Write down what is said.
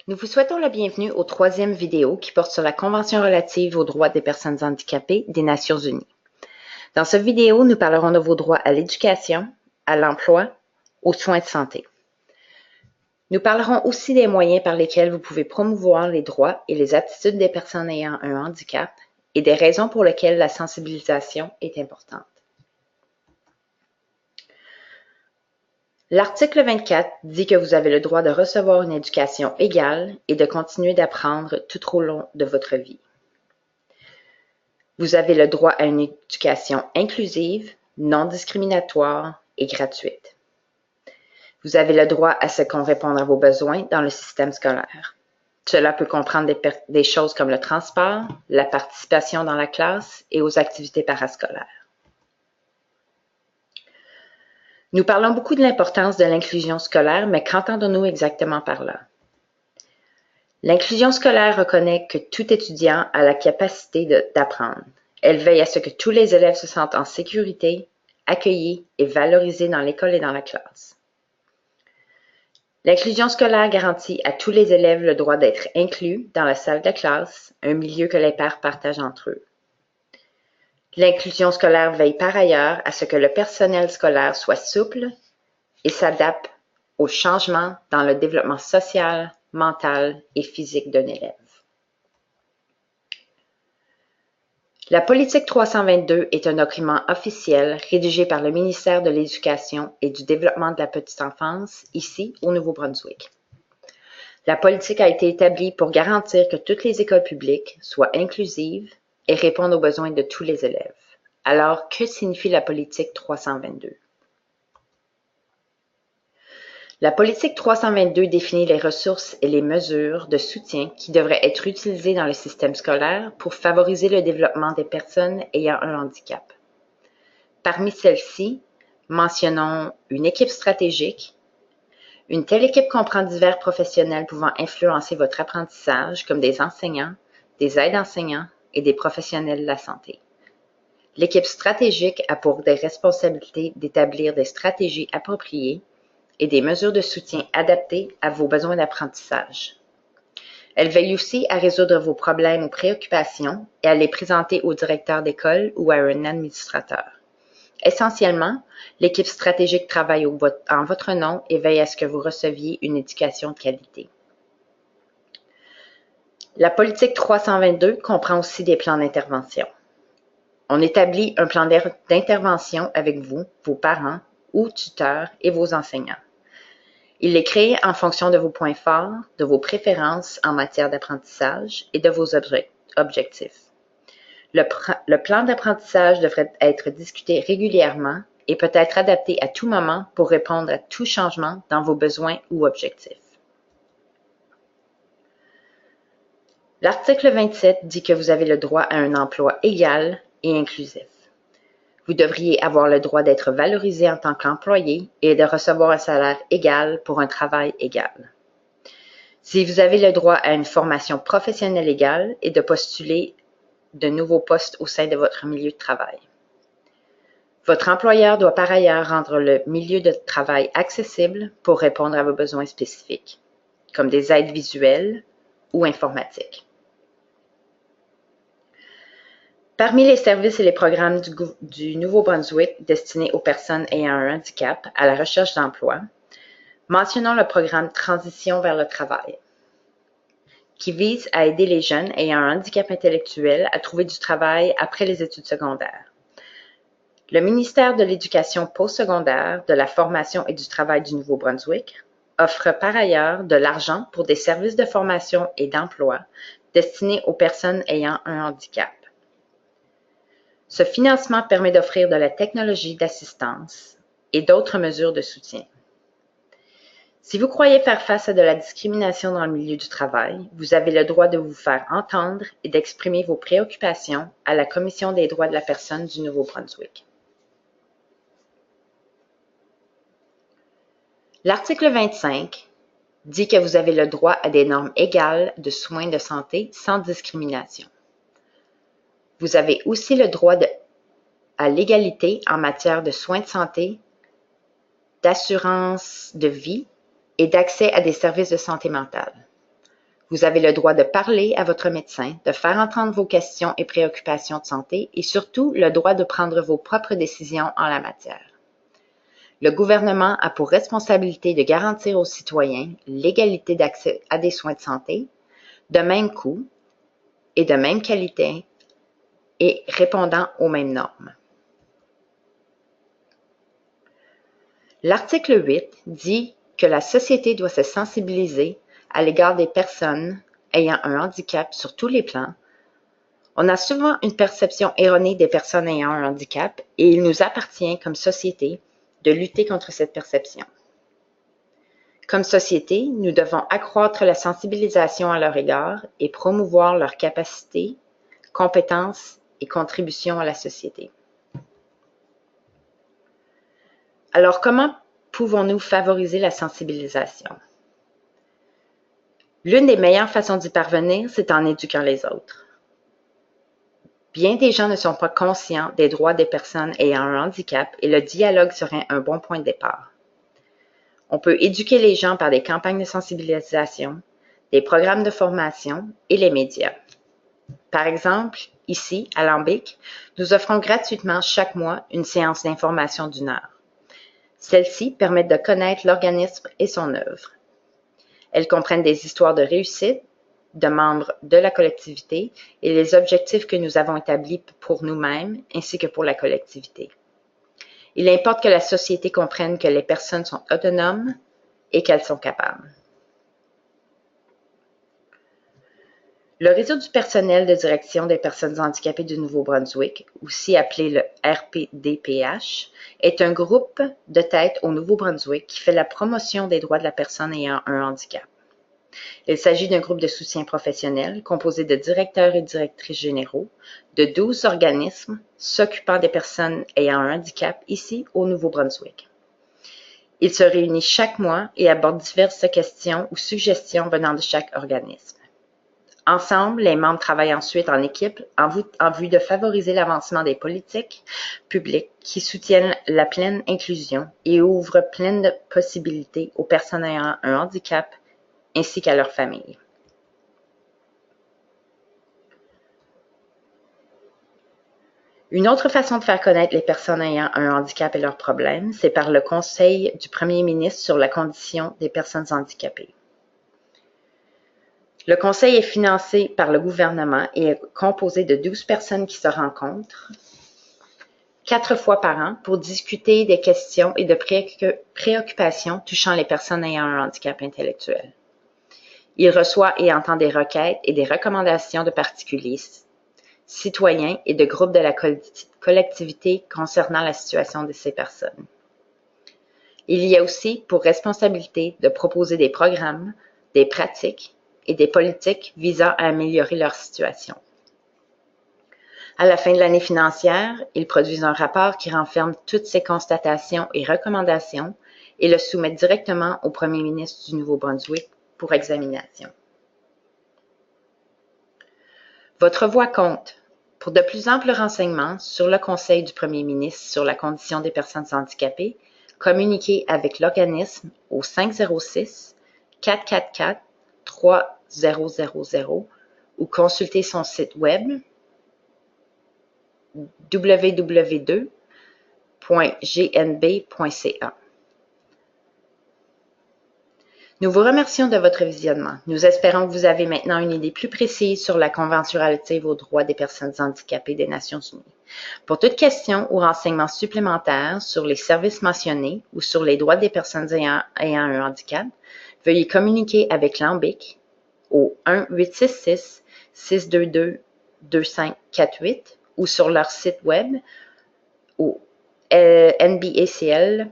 Nous vous souhaitons la bienvenue au troisième vidéo qui porte sur la Convention relative aux droits des personnes handicapées des Nations unies. Dans cette vidéo, nous parlerons de vos droits à l'éducation, à l'emploi, aux soins de santé. Nous parlerons aussi des moyens par lesquels vous pouvez promouvoir les droits et les aptitudes des personnes ayant un handicap et des raisons pour lesquelles la sensibilisation est importante. L'article 24 dit que vous avez le droit de recevoir une éducation égale et de continuer d'apprendre tout au long de votre vie. Vous avez le droit à une éducation inclusive, non discriminatoire et gratuite. Vous avez le droit à ce qu'on réponde à vos besoins dans le système scolaire. Cela peut comprendre des choses comme le transport, la participation dans la classe et aux activités parascolaires. Nous parlons beaucoup de l'importance de l'inclusion scolaire, mais qu'entendons-nous exactement par là? L'inclusion scolaire reconnaît que tout étudiant a la capacité d'apprendre. Elle veille à ce que tous les élèves se sentent en sécurité, accueillis et valorisés dans l'école et dans la classe. L'inclusion scolaire garantit à tous les élèves le droit d'être inclus dans la salle de classe, un milieu que les pairs partagent entre eux. L'inclusion scolaire veille par ailleurs à ce que le personnel scolaire soit souple et s'adapte aux changements dans le développement social, mental et physique d'un élève. La politique 322 est un document officiel rédigé par le ministère de l'Éducation et du Développement de la petite enfance, ici au Nouveau-Brunswick. La politique a été établie pour garantir que toutes les écoles publiques soient inclusives et répondent aux besoins de tous les élèves. Alors, que signifie la politique 322? La politique 322 définit les ressources et les mesures de soutien qui devraient être utilisées dans le système scolaire pour favoriser le développement des personnes ayant un handicap. Parmi celles-ci, mentionnons une équipe stratégique. Une telle équipe comprend divers professionnels pouvant influencer votre apprentissage, comme des enseignants, des aides enseignants et des professionnels de la santé. L'équipe stratégique a pour des responsabilités d'établir des stratégies appropriées et des mesures de soutien adaptées à vos besoins d'apprentissage. Elle veille aussi à résoudre vos problèmes ou préoccupations et à les présenter au directeur d'école ou à un administrateur. Essentiellement, l'équipe stratégique travaille en votre nom et veille à ce que vous receviez une éducation de qualité. La politique 322 comprend aussi des plans d'intervention. On établit un plan d'intervention avec vous, vos parents ou tuteurs et vos enseignants. Il est créé en fonction de vos points forts, de vos préférences en matière d'apprentissage et de vos objectifs. Le plan d'apprentissage devrait être discuté régulièrement et peut être adapté à tout moment pour répondre à tout changement dans vos besoins ou objectifs. L'article 27 dit que vous avez le droit à un emploi égal et inclusif. Vous devriez avoir le droit d'être valorisé en tant qu'employé et de recevoir un salaire égal pour un travail égal. Si vous avez le droit à une formation professionnelle égale et de postuler de nouveaux postes au sein de votre milieu de travail. Votre employeur doit par ailleurs rendre le milieu de travail accessible pour répondre à vos besoins spécifiques, comme des aides visuelles ou informatiques. Parmi les services et les programmes du Nouveau-Brunswick destinés aux personnes ayant un handicap à la recherche d'emploi, mentionnons le programme Transition vers le travail, qui vise à aider les jeunes ayant un handicap intellectuel à trouver du travail après les études secondaires. Le ministère de l'Éducation postsecondaire, de la formation et du travail du Nouveau-Brunswick offre par ailleurs de l'argent pour des services de formation et d'emploi destinés aux personnes ayant un handicap. Ce financement permet d'offrir de la technologie d'assistance et d'autres mesures de soutien. Si vous croyez faire face à de la discrimination dans le milieu du travail, vous avez le droit de vous faire entendre et d'exprimer vos préoccupations à la Commission des droits de la personne du Nouveau-Brunswick. L'article 25 dit que vous avez le droit à des normes égales de soins de santé sans discrimination. Vous avez aussi le droit à l'égalité en matière de soins de santé, d'assurance de vie et d'accès à des services de santé mentale. Vous avez le droit de parler à votre médecin, de faire entendre vos questions et préoccupations de santé et surtout le droit de prendre vos propres décisions en la matière. Le gouvernement a pour responsabilité de garantir aux citoyens l'égalité d'accès à des soins de santé, de même coût et de même qualité et répondant aux mêmes normes. L'article 8 dit que la société doit se sensibiliser à l'égard des personnes ayant un handicap sur tous les plans. On a souvent une perception erronée des personnes ayant un handicap et il nous appartient comme société de lutter contre cette perception. Comme société, nous devons accroître la sensibilisation à leur égard et promouvoir leurs capacités, compétences et contributions à la société. Alors, comment pouvons-nous favoriser la sensibilisation? L'une des meilleures façons d'y parvenir, c'est en éduquant les autres. Bien des gens ne sont pas conscients des droits des personnes ayant un handicap et le dialogue serait un bon point de départ. On peut éduquer les gens par des campagnes de sensibilisation, des programmes de formation et les médias. Par exemple, ici, à Lambic, nous offrons gratuitement chaque mois une séance d'information d'1 heure. Celles-ci permettent de connaître l'organisme et son œuvre. Elles comprennent des histoires de réussite de membres de la collectivité et les objectifs que nous avons établis pour nous-mêmes ainsi que pour la collectivité. Il importe que la société comprenne que les personnes sont autonomes et qu'elles sont capables. Le réseau du personnel de direction des personnes handicapées du Nouveau-Brunswick, aussi appelé le RPDPH, est un groupe de tête au Nouveau-Brunswick qui fait la promotion des droits de la personne ayant un handicap. Il s'agit d'un groupe de soutien professionnel composé de directeurs et directrices généraux de 12 organismes s'occupant des personnes ayant un handicap ici au Nouveau-Brunswick. Il se réunit chaque mois et aborde diverses questions ou suggestions venant de chaque organisme. Ensemble, les membres travaillent ensuite en équipe en vue de favoriser l'avancement des politiques publiques qui soutiennent la pleine inclusion et ouvrent plein de possibilités aux personnes ayant un handicap ainsi qu'à leurs familles. Une autre façon de faire connaître les personnes ayant un handicap et leurs problèmes, c'est par le Conseil du Premier ministre sur la condition des personnes handicapées. Le Conseil est financé par le gouvernement et est composé de 12 personnes qui se rencontrent 4 fois par an pour discuter des questions et de préoccupations touchant les personnes ayant un handicap intellectuel. Il reçoit et entend des requêtes et des recommandations de particuliers, citoyens et de groupes de la collectivité concernant la situation de ces personnes. Il y a aussi pour responsabilité de proposer des programmes, des pratiques et des politiques visant à améliorer leur situation. À la fin de l'année financière, ils produisent un rapport qui renferme toutes ces constatations et recommandations et le soumettent directement au Premier ministre du Nouveau-Brunswick pour examination. Votre voix compte. Pour de plus amples renseignements sur le Conseil du Premier ministre sur la condition des personnes handicapées, communiquez avec l'organisme au 506-444-3000 ou consultez son site web www.gnb.ca. Nous vous remercions de votre visionnement. Nous espérons que vous avez maintenant une idée plus précise sur la Convention relative aux droits des personnes handicapées des Nations unies. Pour toute question ou renseignements supplémentaires sur les services mentionnés ou sur les droits des personnes ayant un handicap, veuillez communiquer avec Lambic au 1-866-622-2548 ou sur leur site web au nbacl.nb.ca.